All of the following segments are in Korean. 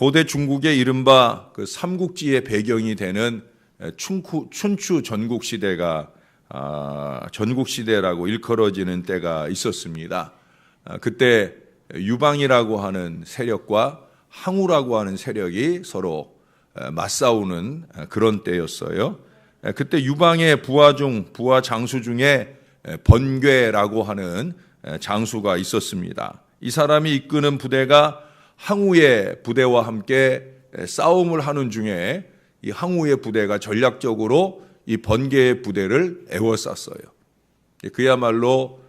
고대 중국의 이른바 그 삼국지의 배경이 되는 춘추 전국시대가 전국시대라고 일컬어지는 때가 있었습니다. 그때 유방이라고 하는 세력과 항우라고 하는 세력이 서로 맞싸우는 그런 때였어요. 그때 유방의 부하 장수 중에 번괴라고 하는 장수가 있었습니다. 이 사람이 이끄는 부대가 항우의 부대와 함께 싸움을 하는 중에 이 항우의 부대가 전략적으로 이 번개의 부대를 에워쌌어요. 그야말로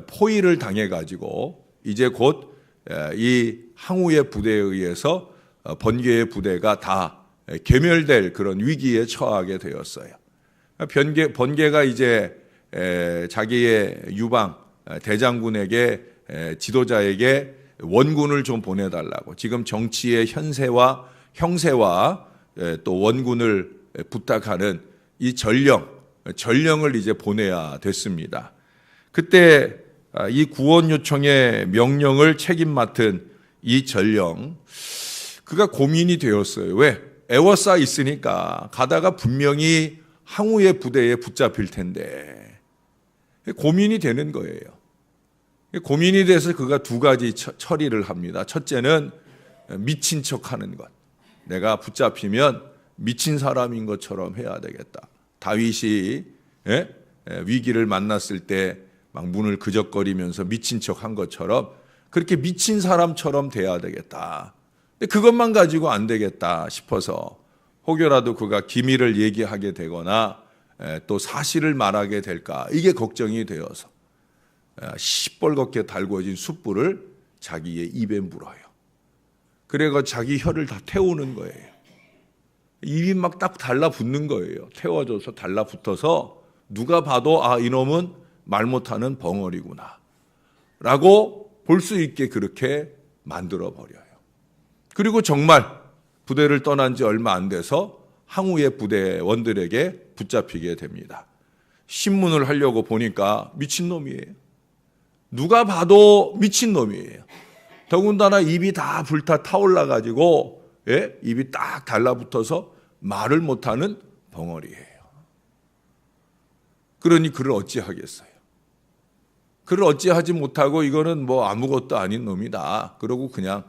포위를 당해가지고 이제 곧 이 항우의 부대에 의해서 번개의 부대가 다 괴멸될 그런 위기에 처하게 되었어요. 번개가 이제 자기의 유방 대장군에게 지도자에게 원군을 좀 보내달라고 지금 정치의 현세와 형세와 또 원군을 부탁하는 이 전령을 이제 보내야 됐습니다. 그때 이 구원 요청의 명령을 책임 맡은 이 전령, 그가 고민이 되었어요. 왜? 에워싸 있으니까 가다가 분명히 항우의 부대에 붙잡힐 텐데 고민이 되는 거예요. 고민이 돼서 그가 두 가지 처리를 합니다. 첫째는 미친 척하는 것. 내가 붙잡히면 미친 사람인 것처럼 해야 되겠다. 다윗이 위기를 만났을 때 막 문을 그적거리면서 미친 척한 것처럼 그렇게 미친 사람처럼 돼야 되겠다. 근데 그것만 가지고 안 되겠다 싶어서 혹여라도 그가 기밀을 얘기하게 되거나 또 사실을 말하게 될까 이게 걱정이 되어서 시뻘겋게 달궈진 숯불을 자기의 입에 물어요. 그래가 자기 혀를 다 태우는 거예요. 입이 막 딱 달라붙는 거예요. 태워져서 달라붙어서 누가 봐도 이놈은 말 못하는 벙어리구나 라고 볼 수 있게 그렇게 만들어 버려요. 그리고 정말 부대를 떠난 지 얼마 안 돼서 항우의 부대원들에게 붙잡히게 됩니다. 신문을 하려고 보니까 미친놈이에요. 누가 봐도 미친놈이에요. 더군다나 입이 다 불타 타올라가지고 입이 딱 달라붙어서 말을 못하는 벙어리예요. 그러니 그를 어찌하겠어요. 그를 어찌하지 못하고 이거는 뭐 아무것도 아닌 놈이다. 그러고 그냥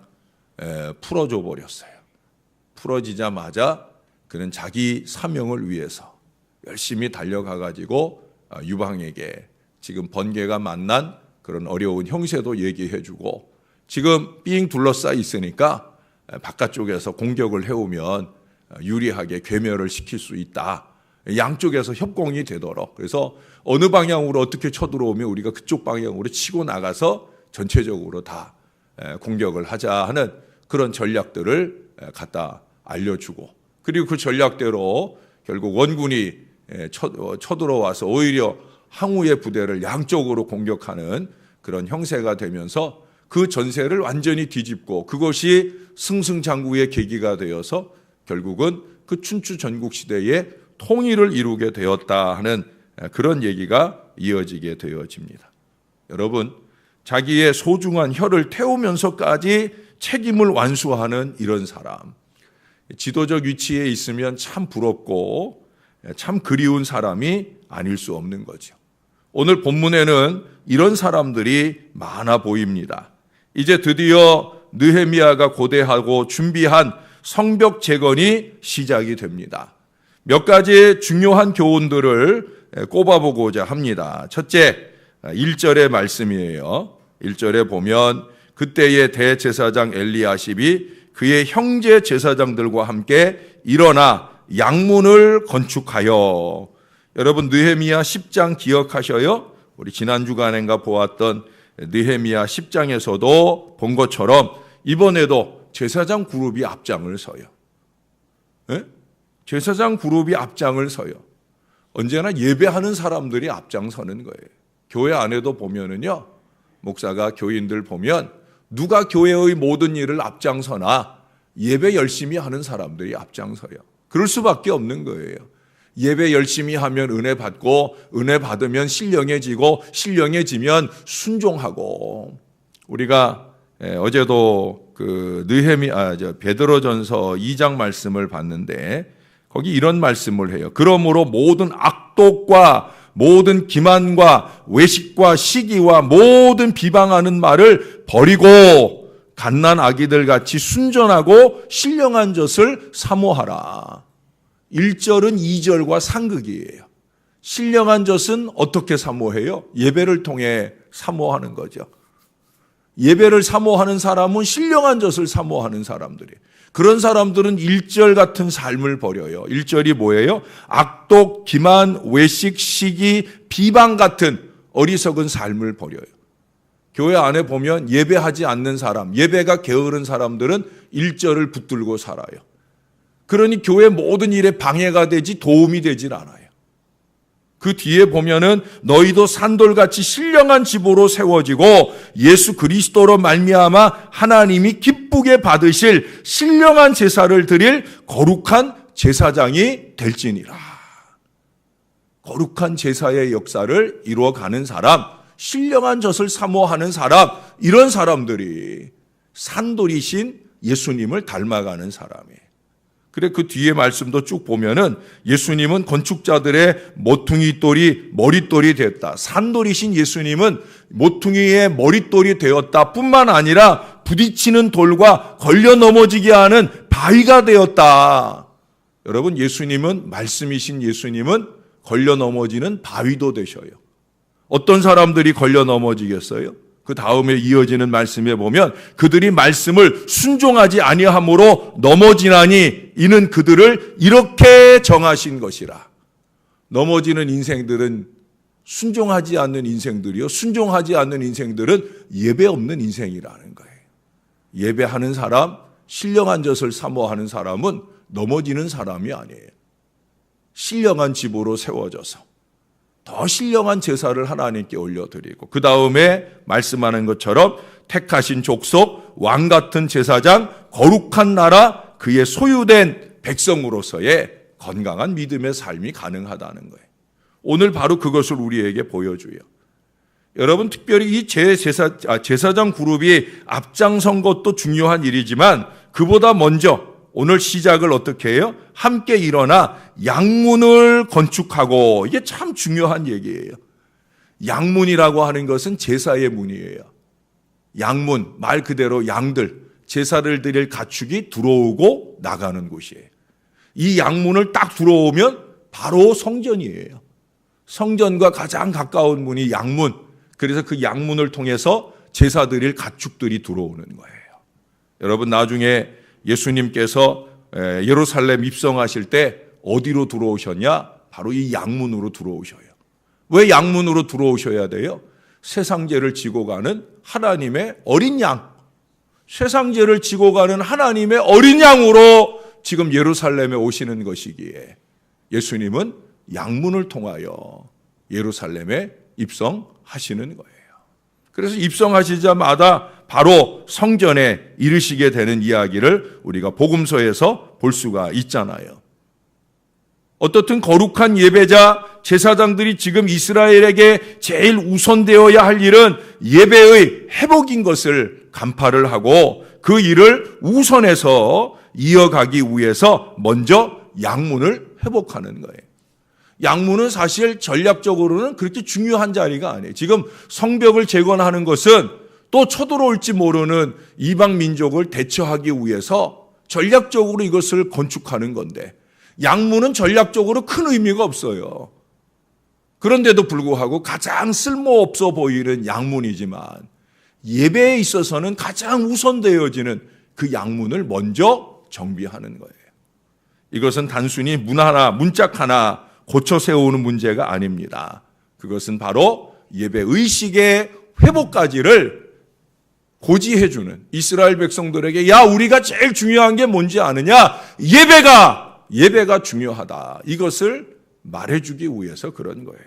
풀어줘 버렸어요. 풀어지자마자 그는 자기 사명을 위해서 열심히 달려가가지고 유방에게 지금 번개가 만난 그런 어려운 형세도 얘기해주고 지금 삥 둘러싸 있으니까 바깥쪽에서 공격을 해오면 유리하게 괴멸을 시킬 수 있다. 양쪽에서 협공이 되도록 그래서 어느 방향으로 어떻게 쳐들어오면 우리가 그쪽 방향으로 치고 나가서 전체적으로 다 공격을 하자 하는 그런 전략들을 갖다 알려주고 그리고 그 전략대로 결국 원군이 쳐들어와서 오히려 항우의 부대를 양쪽으로 공격하는 그런 형세가 되면서 그 전세를 완전히 뒤집고 그것이 승승장구의 계기가 되어서 결국은 그 춘추 전국시대의 통일을 이루게 되었다 하는 그런 얘기가 이어지게 되어집니다. 여러분, 자기의 소중한 혀를 태우면서까지 책임을 완수하는 이런 사람, 지도적 위치에 있으면 참 부럽고 참 그리운 사람이 아닐 수 없는 거죠. 오늘 본문에는 이런 사람들이 많아 보입니다. 이제 드디어 느헤미야가 고대하고 준비한 성벽 재건이 시작이 됩니다. 몇 가지 중요한 교훈들을 꼽아보고자 합니다. 첫째, 1절의 말씀이에요. 1절에 보면 그때의 대제사장 엘리야십이 그의 형제 제사장들과 함께 일어나 양문을 건축하여. 여러분 느헤미야 10장 기억하셔요? 우리 지난 주간인가 보았던 느헤미야 10장에서도 본 것처럼 이번에도 제사장 그룹이 앞장을 서요. 제사장 그룹이 앞장을 서요. 언제나 예배하는 사람들이 앞장서는 거예요. 교회 안에도 보면은요, 목사가 교인들 보면 누가 교회의 모든 일을 앞장서나 예배 열심히 하는 사람들이 앞장서요. 그럴 수밖에 없는 거예요. 예배 열심히 하면 은혜 받고 은혜 받으면 신령해지고 신령해지면 순종하고 우리가 어제도 그 베드로전서 2장 말씀을 봤는데 거기 이런 말씀을 해요. 그러므로 모든 악독과 모든 기만과 외식과 시기와 모든 비방하는 말을 버리고 갓난 아기들 같이 순전하고 신령한 젖을 사모하라. 1절은 2절과 상극이에요. 신령한 젖은 어떻게 사모해요? 예배를 통해 사모하는 거죠. 예배를 사모하는 사람은 신령한 젖을 사모하는 사람들이에요. 그런 사람들은 1절 같은 삶을 버려요. 1절이 뭐예요? 악독, 기만, 외식, 시기, 비방 같은 어리석은 삶을 버려요. 교회 안에 보면 예배하지 않는 사람, 예배가 게으른 사람들은 1절을 붙들고 살아요. 그러니 교회 모든 일에 방해가 되지 도움이 되질 않아요. 그 뒤에 보면은 너희도 산돌같이 신령한 집으로 세워지고 예수 그리스도로 말미암아 하나님이 기쁘게 받으실 신령한 제사를 드릴 거룩한 제사장이 될지니라. 거룩한 제사의 역사를 이루어가는 사람, 신령한 젖을 사모하는 사람, 이런 사람들이 산돌이신 예수님을 닮아가는 사람이에요. 그래 그 뒤에 말씀도 쭉 보면은 예수님은 건축자들의 모퉁이 돌이 머릿돌이 됐다. 산돌이신 예수님은 모퉁이의 머릿돌이 되었다 뿐만 아니라 부딪히는 돌과 걸려 넘어지게 하는 바위가 되었다. 여러분, 예수님은, 말씀이신 예수님은 걸려 넘어지는 바위도 되셔요. 어떤 사람들이 걸려 넘어지겠어요? 그 다음에 이어지는 말씀에 보면 그들이 말씀을 순종하지 아니함으로 넘어지나니 이는 그들을 이렇게 정하신 것이라. 넘어지는 인생들은 순종하지 않는 인생들이요, 순종하지 않는 인생들은 예배 없는 인생이라는 거예요. 예배하는 사람, 신령한 젖을 사모하는 사람은 넘어지는 사람이 아니에요. 신령한 집으로 세워져서 더 신령한 제사를 하나님께 올려드리고 그 다음에 말씀하는 것처럼 택하신 족속, 왕 같은 제사장, 거룩한 나라, 그의 소유된 백성으로서의 건강한 믿음의 삶이 가능하다는 거예요. 오늘 바로 그것을 우리에게 보여줘요. 여러분, 특별히 이 제사장 그룹이 앞장선 것도 중요한 일이지만 그보다 먼저 오늘 시작을 어떻게 해요? 함께 일어나 양문을 건축하고, 이게 참 중요한 얘기예요. 양문이라고 하는 것은 제사의 문이에요. 양문, 말 그대로 양들, 제사를 드릴 가축이 들어오고 나가는 곳이에요. 이 양문을 딱 들어오면 바로 성전이에요. 성전과 가장 가까운 문이 양문. 그래서 그 양문을 통해서 제사 드릴 가축들이 들어오는 거예요. 여러분, 나중에 예수님께서 예루살렘 입성하실 때 어디로 들어오셨냐? 바로 이 양문으로 들어오셔요. 왜 양문으로 들어오셔야 돼요? 세상죄를 지고 가는 하나님의 어린 양, 세상죄를 지고 가는 하나님의 어린 양으로 지금 예루살렘에 오시는 것이기에 예수님은 양문을 통하여 예루살렘에 입성하시는 거예요. 그래서 입성하시자마자 바로 성전에 이르시게 되는 이야기를 우리가 복음서에서 볼 수가 있잖아요. 어떻든 거룩한 예배자, 제사장들이 지금 이스라엘에게 제일 우선되어야 할 일은 예배의 회복인 것을 간파를 하고 그 일을 우선해서 이어가기 위해서 먼저 양문을 회복하는 거예요. 양문은 사실 전략적으로는 그렇게 중요한 자리가 아니에요. 지금 성벽을 재건하는 것은 또 쳐들어올지 모르는 이방 민족을 대처하기 위해서 전략적으로 이것을 건축하는 건데, 양문은 전략적으로 큰 의미가 없어요. 그런데도 불구하고 가장 쓸모없어 보이는 양문이지만 예배에 있어서는 가장 우선되어지는 그 양문을 먼저 정비하는 거예요. 이것은 단순히 문 하나, 문짝 하나 고쳐 세우는 문제가 아닙니다. 그것은 바로 예배 의식의 회복까지를 고지해주는, 이스라엘 백성들에게 야, 우리가 제일 중요한 게 뭔지 아느냐? 예배가 중요하다. 이것을 말해주기 위해서 그런 거예요.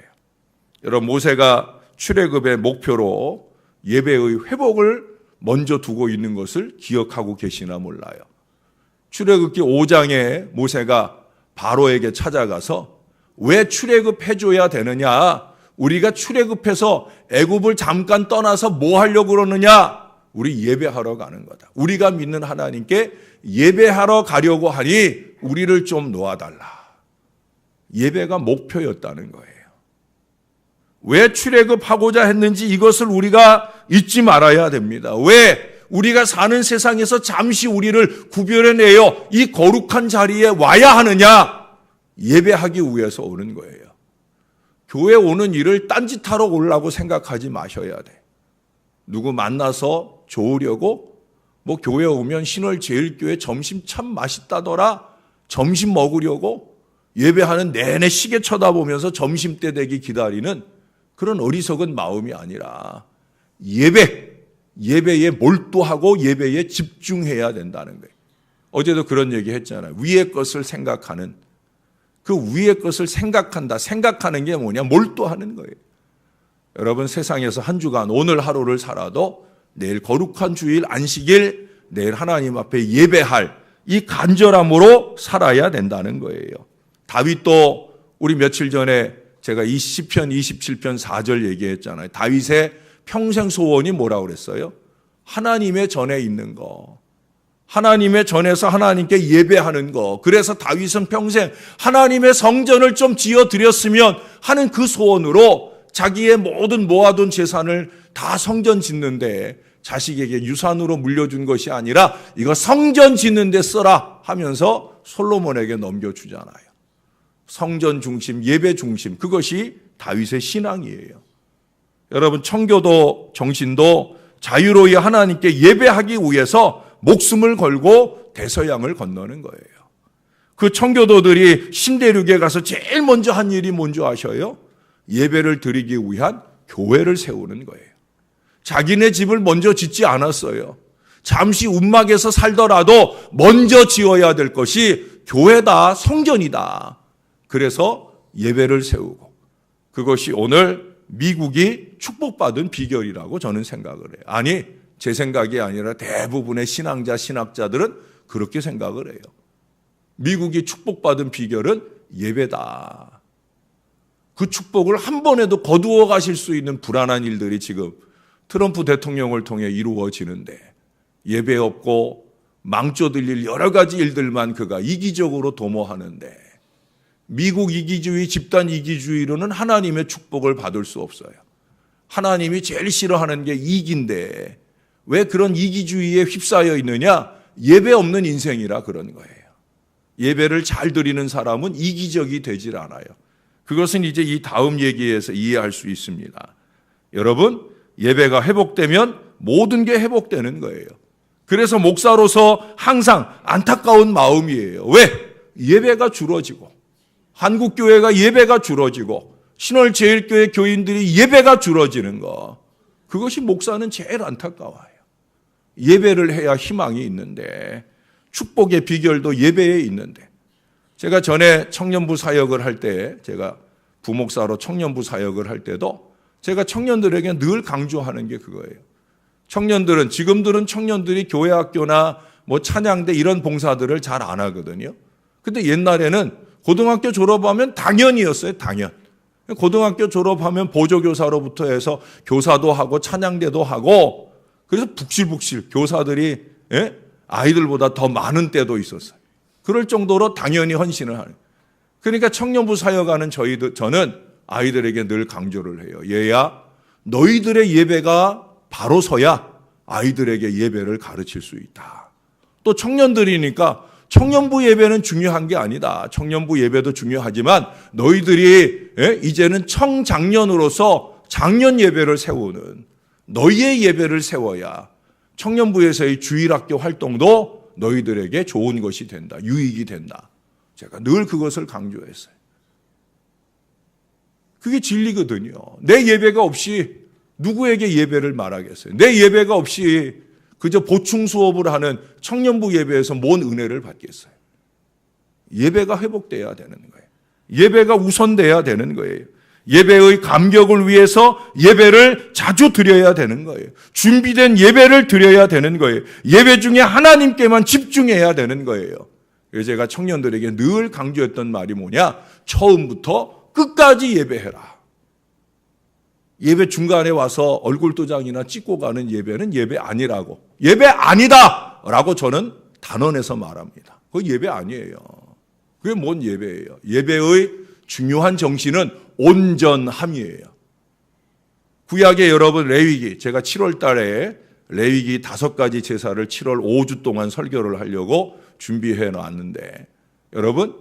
여러분, 모세가 출애굽의 목표로 예배의 회복을 먼저 두고 있는 것을 기억하고 계시나 몰라요. 출애굽기 5장에 모세가 바로에게 찾아가서 왜 출애굽해줘야 되느냐? 우리가 출애굽해서 애굽을 잠깐 떠나서 뭐 하려고 그러느냐? 우리 예배하러 가는 거다. 우리가 믿는 하나님께 예배하러 가려고 하니 우리를 좀 놓아달라. 예배가 목표였다는 거예요. 왜 출애굽하고자 했는지 이것을 우리가 잊지 말아야 됩니다. 왜 우리가 사는 세상에서 잠시 우리를 구별해내어 이 거룩한 자리에 와야 하느냐? 예배하기 위해서 오는 거예요. 교회 오는 일을 딴짓하러 오려고 생각하지 마셔야 돼. 누구 만나서 좋으려고 교회 오면 신월제일교회 점심 참 맛있다더라. 점심 먹으려고 예배하는 내내 시계 쳐다보면서 점심때 되기 기다리는 그런 어리석은 마음이 아니라 예배에 몰두하고 예배에 집중해야 된다는 거예요. 어제도 그런 얘기 했잖아요. 위의 것을 생각하는, 그 위의 것을 생각하는 게 뭐냐? 몰두하는 거예요. 여러분, 세상에서 한 주간 오늘 하루를 살아도 내일 거룩한 주일 안식일, 내일 하나님 앞에 예배할 이 간절함으로 살아야 된다는 거예요. 다윗도 우리 며칠 전에 제가 이 시편 27편 4절 얘기했잖아요. 다윗의 평생 소원이 뭐라고 그랬어요? 하나님의 전에 있는 거. 하나님의 전에서 하나님께 예배하는 거. 그래서 다윗은 평생 하나님의 성전을 좀 지어드렸으면 하는 그 소원으로 자기의 모든 모아둔 재산을 다 성전 짓는데 자식에게 유산으로 물려준 것이 아니라 이거 성전 짓는 데 써라 하면서 솔로몬에게 넘겨주잖아요. 성전 중심, 예배 중심, 그것이 다윗의 신앙이에요. 여러분, 청교도 정신도 자유로이 하나님께 예배하기 위해서 목숨을 걸고 대서양을 건너는 거예요. 그 청교도들이 신대륙에 가서 제일 먼저 한 일이 뭔지 아셔요? 예배를 드리기 위한 교회를 세우는 거예요. 자기네 집을 먼저 짓지 않았어요. 잠시 움막에서 살더라도 먼저 지어야 될 것이 교회다, 성전이다. 그래서 예배를 세우고, 그것이 오늘 미국이 축복받은 비결이라고 저는 생각을 해요. 아니, 제 생각이 아니라 대부분의 신학자들은 그렇게 생각을 해요. 미국이 축복받은 비결은 예배다. 그 축복을 한 번에도 거두어 가실 수 있는 불안한 일들이 지금 트럼프 대통령을 통해 이루어지는데, 예배 없고 망조들릴 여러 가지 일들만 그가 이기적으로 도모하는데, 미국 이기주의, 집단 이기주의로는 하나님의 축복을 받을 수 없어요. 하나님이 제일 싫어하는 게 이기인데 왜 그런 이기주의에 휩싸여 있느냐? 예배 없는 인생이라 그런 거예요. 예배를 잘 드리는 사람은 이기적이 되질 않아요. 그것은 이제 이 다음 얘기에서 이해할 수 있습니다. 여러분, 예배가 회복되면 모든 게 회복되는 거예요. 그래서 목사로서 항상 안타까운 마음이에요. 왜? 예배가 줄어지고, 한국교회가 예배가 줄어지고, 신월제일교회 교인들이 예배가 줄어지는 거, 그것이 목사는 제일 안타까워요. 예배를 해야 희망이 있는데, 축복의 비결도 예배에 있는데, 제가 전에 청년부 사역을 할 때, 제가 부목사로 청년부 사역을 할 때도 제가 청년들에게 늘 강조하는 게 그거예요. 청년들은, 지금들은 청년들이 교회 학교나 찬양대 이런 봉사들을 잘 안 하거든요. 근데 옛날에는 고등학교 졸업하면 당연이었어요, 당연. 고등학교 졸업하면 보조교사로부터 해서 교사도 하고 찬양대도 하고, 그래서 북실북실 교사들이 아이들보다 더 많은 때도 있었어요. 그럴 정도로 당연히 헌신을 하는. 그러니까 청년부 사역하는 저는 아이들에게 늘 강조를 해요. 얘야, 너희들의 예배가 바로 서야 아이들에게 예배를 가르칠 수 있다. 또 청년들이니까 청년부 예배는 중요한 게 아니다. 청년부 예배도 중요하지만 너희들이 이제는 청장년으로서 장년 예배를 세우는, 너희의 예배를 세워야 청년부에서의 주일학교 활동도 너희들에게 좋은 것이 된다. 유익이 된다. 제가 늘 그것을 강조했어요. 그게 진리거든요. 내 예배가 없이 누구에게 예배를 말하겠어요? 내 예배가 없이 그저 보충 수업을 하는 청년부 예배에서 뭔 은혜를 받겠어요? 예배가 회복돼야 되는 거예요. 예배가 우선돼야 되는 거예요. 예배의 감격을 위해서 예배를 자주 드려야 되는 거예요. 준비된 예배를 드려야 되는 거예요. 예배 중에 하나님께만 집중해야 되는 거예요. 그래서 제가 청년들에게 늘 강조했던 말이 뭐냐? 처음부터 끝까지 예배해라. 예배 중간에 와서 얼굴 도장이나 찍고 가는 예배는 예배 아니라고, 예배 아니다 라고 저는 단언해서 말합니다. 그거 예배 아니에요. 그게 뭔 예배예요? 예배의 중요한 정신은 온전함이에요. 구약의 여러분 레위기, 제가 7월 달에 레위기 5가지 제사를 7월 5주 동안 설교를 하려고 준비해 놨는데, 여러분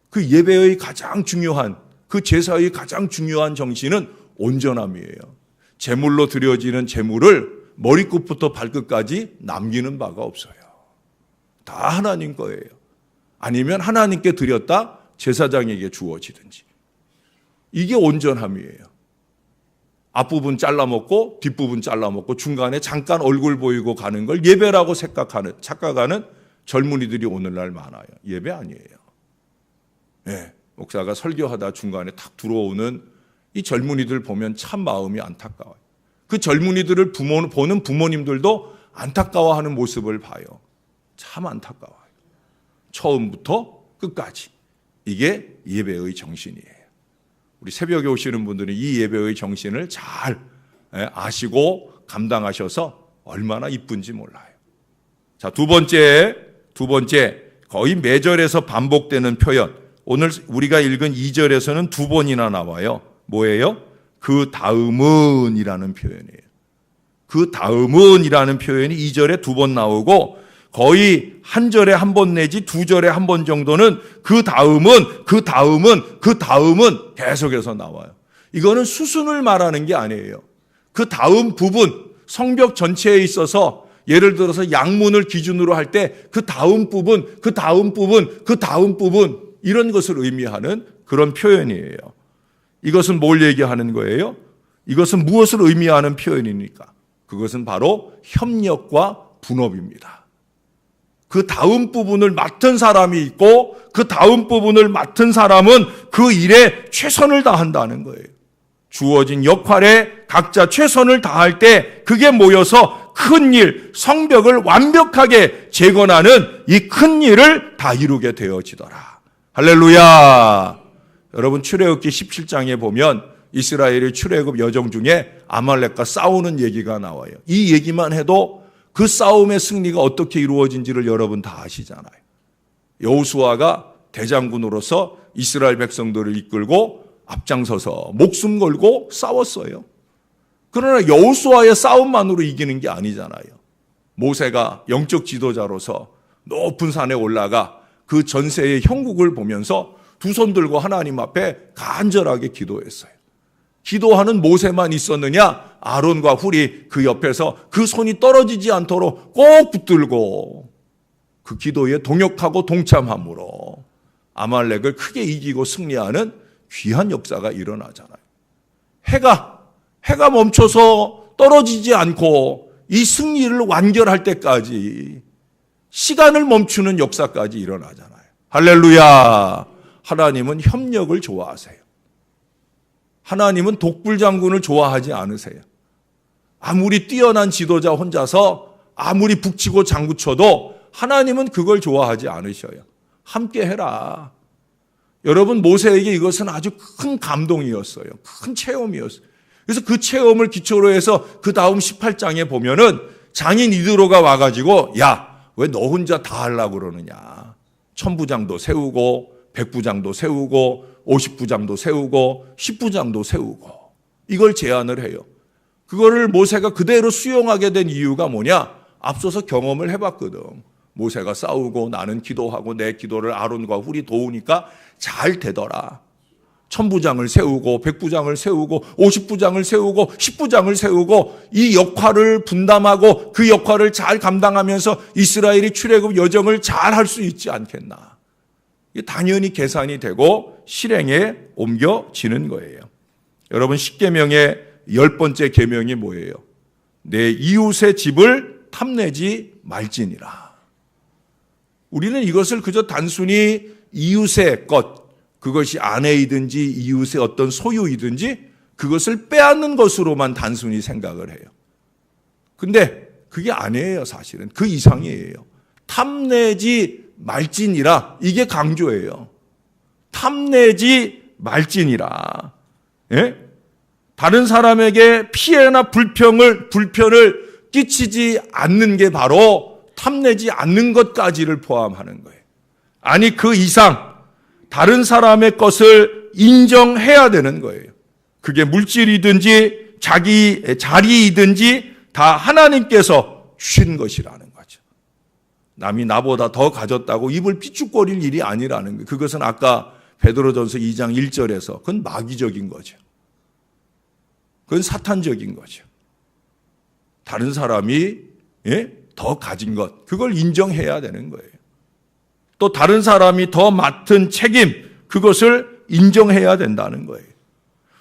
그 예배의 가장 중요한, 그 제사의 가장 중요한 정신은 온전함이에요. 제물로 드려지는 제물을 머리끝부터 발끝까지 남기는 바가 없어요. 다 하나님 거예요. 아니면 하나님께 드렸다 제사장에게 주어지든지. 이게 온전함이에요. 앞부분 잘라먹고 뒷부분 잘라먹고 중간에 잠깐 얼굴 보이고 가는 걸 예배라고 착각하는 젊은이들이 오늘날 많아요. 예배 아니에요. 네, 목사가 설교하다 중간에 탁 들어오는 이 젊은이들 보면 참 마음이 안타까워요. 그 젊은이들을 보는 부모님들도 안타까워하는 모습을 봐요. 참 안타까워요. 처음부터 끝까지. 이게 예배의 정신이에요. 우리 새벽에 오시는 분들은 이 예배의 정신을 잘 아시고 감당하셔서 얼마나 이쁜지 몰라요. 자, 두 번째 거의 매절에서 반복되는 표현. 오늘 우리가 읽은 2절에서는 2번이나 나와요. 뭐예요? 그 다음은 이라는 표현이에요. 그 다음은 이라는 표현이 2절에 2번 나오고, 거의 한 절에 한 번 내지 2절에 한 번 정도는 그 다음은 계속해서 나와요. 이거는 수순을 말하는 게 아니에요. 그 다음 부분, 성벽 전체에 있어서 예를 들어서 양문을 기준으로 할 때 그 다음 부분 이런 것을 의미하는 그런 표현이에요. 이것은 뭘 얘기하는 거예요? 이것은 무엇을 의미하는 표현입니까? 그것은 바로 협력과 분업입니다. 그 다음 부분을 맡은 사람이 있고 그 다음 부분을 맡은 사람은 그 일에 최선을 다한다는 거예요. 주어진 역할에 각자 최선을 다할 때 그게 모여서 큰 일, 성벽을 완벽하게 재건하는 이 큰 일을 다 이루게 되어지더라. 할렐루야. 여러분 출애굽기 17장에 보면 이스라엘의 출애굽 여정 중에 아말렉과 싸우는 얘기가 나와요. 이 얘기만 해도 그 싸움의 승리가 어떻게 이루어진지를 여러분 다 아시잖아요. 여호수아가 대장군으로서 이스라엘 백성들을 이끌고 앞장서서 목숨 걸고 싸웠어요. 그러나 여호수아의 싸움만으로 이기는 게 아니잖아요. 모세가 영적 지도자로서 높은 산에 올라가 그 전세의 형국을 보면서 두 손 들고 하나님 앞에 간절하게 기도했어요. 기도하는 모세만 있었느냐? 아론과 훌이 그 옆에서 그 손이 떨어지지 않도록 꼭 붙들고 그 기도에 동역하고 동참함으로 아말렉을 크게 이기고 승리하는 귀한 역사가 일어나잖아요. 해가 멈춰서 떨어지지 않고 이 승리를 완결할 때까지 시간을 멈추는 역사까지 일어나잖아요. 할렐루야. 하나님은 협력을 좋아하세요. 하나님은 독불장군을 좋아하지 않으세요. 아무리 뛰어난 지도자 혼자서 아무리 북치고 장구쳐도 하나님은 그걸 좋아하지 않으셔요. 함께 해라. 여러분 모세에게 이것은 아주 큰 감동이었어요. 큰 체험이었어요. 그래서 그 체험을 기초로 해서 그 다음 18장에 보면은 장인 이드로가 와가지고 야, 왜 너 혼자 다 하려고 그러느냐. 1000부장도 세우고 100부장도 세우고 50부장도 세우고 10부장도 세우고 이걸 제안을 해요. 그거를 모세가 그대로 수용하게 된 이유가 뭐냐? 앞서서 경험을 해봤거든. 모세가 싸우고 나는 기도하고 내 기도를 아론과 훌이 도우니까 잘 되더라. 1000부장을 세우고 100부장을 세우고 50부장을 세우고 10부장을 세우고 이 역할을 분담하고 그 역할을 잘 감당하면서 이스라엘이 출애굽 여정을 잘 할 수 있지 않겠나. 당연히 계산이 되고 실행에 옮겨지는 거예요. 여러분 십계명의 10번째 계명이 뭐예요? 내 이웃의 집을 탐내지 말지니라. 우리는 이것을 그저 단순히 이웃의 것, 그것이 아내이든지 이웃의 어떤 소유이든지 그것을 빼앗는 것으로만 단순히 생각을 해요. 근데 그게 아니에요, 사실은. 그 이상이에요. 탐내지 말지니라. 이게 강조예요. 탐내지 말지니라. 예? 다른 사람에게 피해나 불편을 끼치지 않는 게 바로 탐내지 않는 것까지를 포함하는 거예요. 아니 그 이상 다른 사람의 것을 인정해야 되는 거예요. 그게 물질이든지 자기 자리이든지 다 하나님께서 주신 것이라는 거죠. 남이 나보다 더 가졌다고 입을 삐죽거릴 일이 아니라는 거예요. 그것은 아까 베드로전서 2장 1절에서 그건 마귀적인 거죠. 그건 사탄적인 거죠. 다른 사람이 더 가진 것, 그걸 인정해야 되는 거예요. 또 다른 사람이 더 맡은 책임, 그것을 인정해야 된다는 거예요.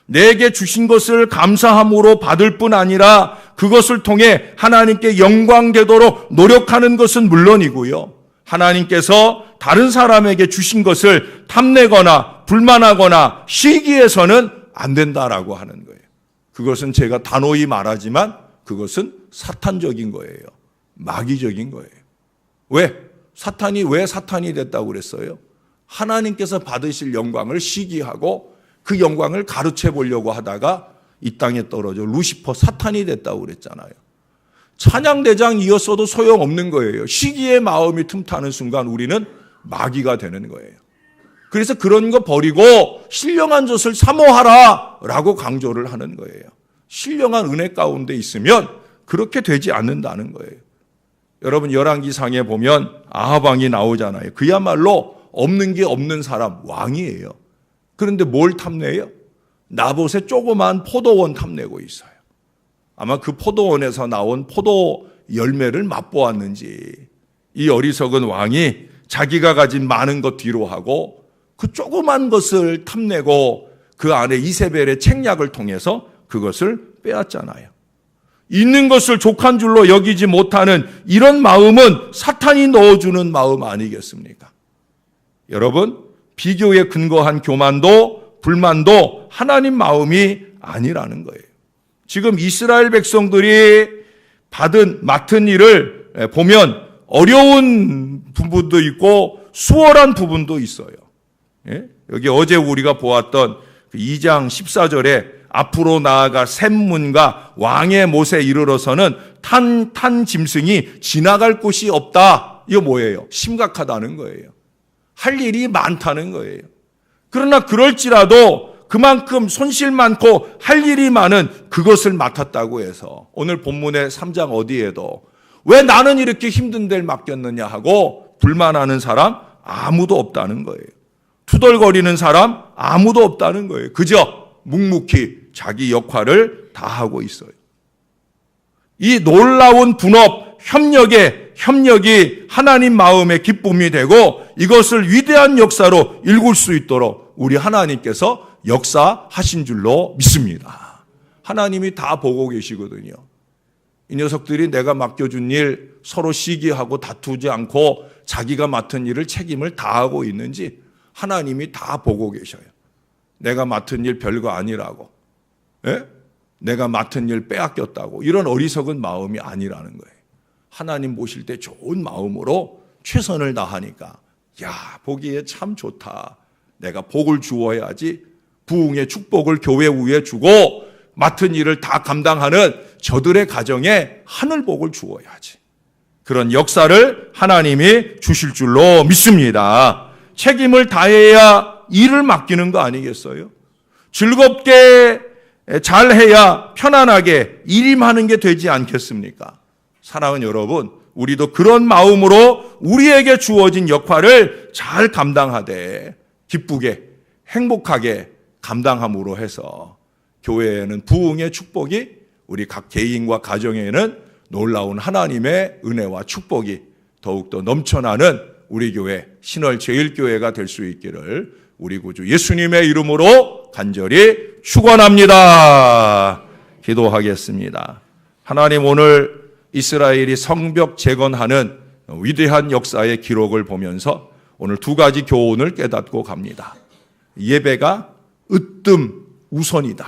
내게 주신 것을 감사함으로 받을 뿐 아니라 그것을 통해 하나님께 영광되도록 노력하는 것은 물론이고요. 하나님께서 다른 사람에게 주신 것을 탐내거나 불만하거나 시기해서는 안 된다라고 하는 거예요. 그것은 제가 단호히 말하지만 그것은 사탄적인 거예요. 마귀적인 거예요. 왜? 사탄이 왜 사탄이 됐다고 그랬어요? 하나님께서 받으실 영광을 시기하고 그 영광을 가르쳐 보려고 하다가 이 땅에 떨어져 루시퍼 사탄이 됐다고 그랬잖아요. 찬양대장이었어도 소용없는 거예요. 시기의 마음이 틈타는 순간 우리는 마귀가 되는 거예요. 그래서 그런 거 버리고 신령한 젖을 사모하라 라고 강조를 하는 거예요. 신령한 은혜 가운데 있으면 그렇게 되지 않는다는 거예요. 여러분 열왕기상에 보면 아합 왕이 나오잖아요. 그야말로 없는 게 없는 사람, 왕이에요. 그런데 뭘 탐내요? 나봇의 조그만 포도원 탐내고 있어요. 아마 그 포도원에서 나온 포도 열매를 맛보았는지 이 어리석은 왕이 자기가 가진 많은 것 뒤로 하고 그 조그만 것을 탐내고 그 안에 이세벨의 책략을 통해서 그것을 빼앗잖아요. 있는 것을 족한 줄로 여기지 못하는 이런 마음은 사탄이 넣어주는 마음 아니겠습니까? 여러분, 비교에 근거한 교만도 불만도 하나님 마음이 아니라는 거예요. 지금 이스라엘 백성들이 맡은 일을 보면 어려운 부분도 있고 수월한 부분도 있어요. 여기 어제 우리가 보았던 2장 14절에 앞으로 나아가 샘문과 왕의 못에 이르러서는 탄 짐승이 지나갈 곳이 없다. 이거 뭐예요? 심각하다는 거예요. 할 일이 많다는 거예요. 그러나 그럴지라도 그만큼 손실 많고 할 일이 많은 그것을 맡았다고 해서 오늘 본문의 3장 어디에도 왜 나는 이렇게 힘든 데를 맡겼느냐 하고 불만하는 사람 아무도 없다는 거예요. 투덜거리는 사람 아무도 없다는 거예요. 그저 묵묵히 자기 역할을 다 하고 있어요. 이 놀라운 분업, 협력이 하나님 마음의 기쁨이 되고 이것을 위대한 역사로 일굴 수 있도록 우리 하나님께서 역사하신 줄로 믿습니다. 하나님이 다 보고 계시거든요. 이 녀석들이 내가 맡겨준 일 서로 시기하고 다투지 않고 자기가 맡은 일을 책임을 다하고 있는지 하나님이 다 보고 계셔요. 내가 맡은 일 별거 아니라고. 내가 맡은 일 빼앗겼다고. 이런 어리석은 마음이 아니라는 거예요. 하나님 보실 때 좋은 마음으로 최선을 다하니까 야, 보기에 참 좋다. 내가 복을 주어야지. 부흥의 축복을 교회 위에 주고 맡은 일을 다 감당하는 저들의 가정에 하늘 복을 주어야지. 그런 역사를 하나님이 주실 줄로 믿습니다. 책임을 다해야 일을 맡기는 거 아니겠어요? 즐겁게 잘해야 편안하게 일임하는 게 되지 않겠습니까? 사랑하는 여러분, 우리도 그런 마음으로 우리에게 주어진 역할을 잘 감당하되 기쁘게 행복하게 감당함으로 해서 교회에는 부흥의 축복이 우리 각 개인과 가정에는 놀라운 하나님의 은혜와 축복이 더욱더 넘쳐나는 우리 교회 신월제일교회가 될 수 있기를 우리 구주 예수님의 이름으로 간절히 축원합니다. 기도하겠습니다. 하나님, 오늘 이스라엘이 성벽 재건하는 위대한 역사의 기록을 보면서 오늘 두 가지 교훈을 깨닫고 갑니다. 예배가 으뜸 우선이다.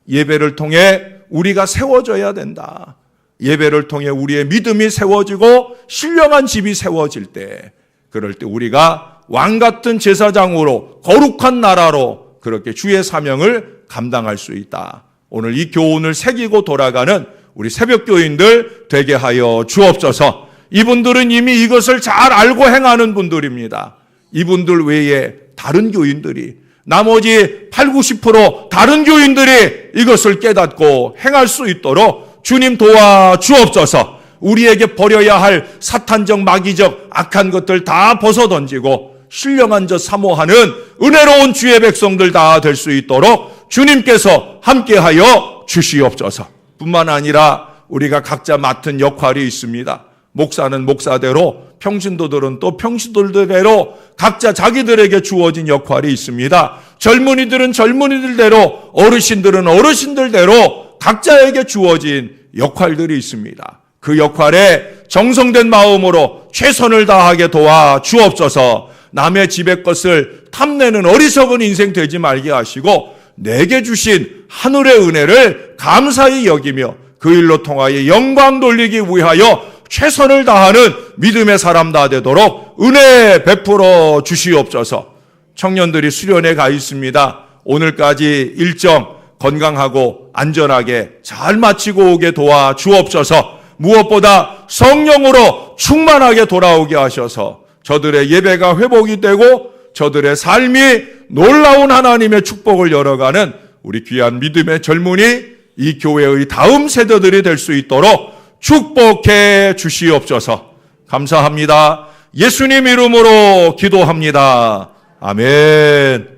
예배를 통해 우리가 세워져야 된다. 예배를 통해 우리의 믿음이 세워지고 신령한 집이 세워질 때, 그럴 때 우리가 왕같은 제사장으로 거룩한 나라로 그렇게 주의 사명을 감당할 수 있다. 오늘 이 교훈을 새기고 돌아가는 우리 새벽교인들 되게 하여 주옵소서. 이분들은 이미 이것을 잘 알고 행하는 분들입니다. 이분들 외에 다른 교인들이, 나머지 80, 90% 다른 교인들이 이것을 깨닫고 행할 수 있도록 주님 도와주옵소서. 우리에게 버려야 할 사탄적, 마귀적, 악한 것들 다 벗어던지고 신령한 자 사모하는 은혜로운 주의 백성들 다 될 수 있도록 주님께서 함께하여 주시옵소서. 뿐만 아니라 우리가 각자 맡은 역할이 있습니다. 목사는 목사대로, 평신도들은 또 평신도들대로 각자 자기들에게 주어진 역할이 있습니다. 젊은이들은 젊은이들대로, 어르신들은 어르신들대로 각자에게 주어진 역할들이 있습니다. 그 역할에 정성된 마음으로 최선을 다하게 도와 주옵소서. 남의 집의 것을 탐내는 어리석은 인생 되지 말게 하시고 내게 주신 하늘의 은혜를 감사히 여기며 그 일로 통하여 영광 돌리기 위하여 최선을 다하는 믿음의 사람 다 되도록 은혜 베풀어 주시옵소서. 청년들이 수련회 가 있습니다. 오늘까지 일정 건강하고 안전하게 잘 마치고 오게 도와 주옵소서. 무엇보다 성령으로 충만하게 돌아오게 하셔서 저들의 예배가 회복이 되고 저들의 삶이 놀라운 하나님의 축복을 열어가는 우리 귀한 믿음의 젊은이, 이 교회의 다음 세대들이 될 수 있도록 축복해 주시옵소서. 감사합니다. 예수님 이름으로 기도합니다. 아멘.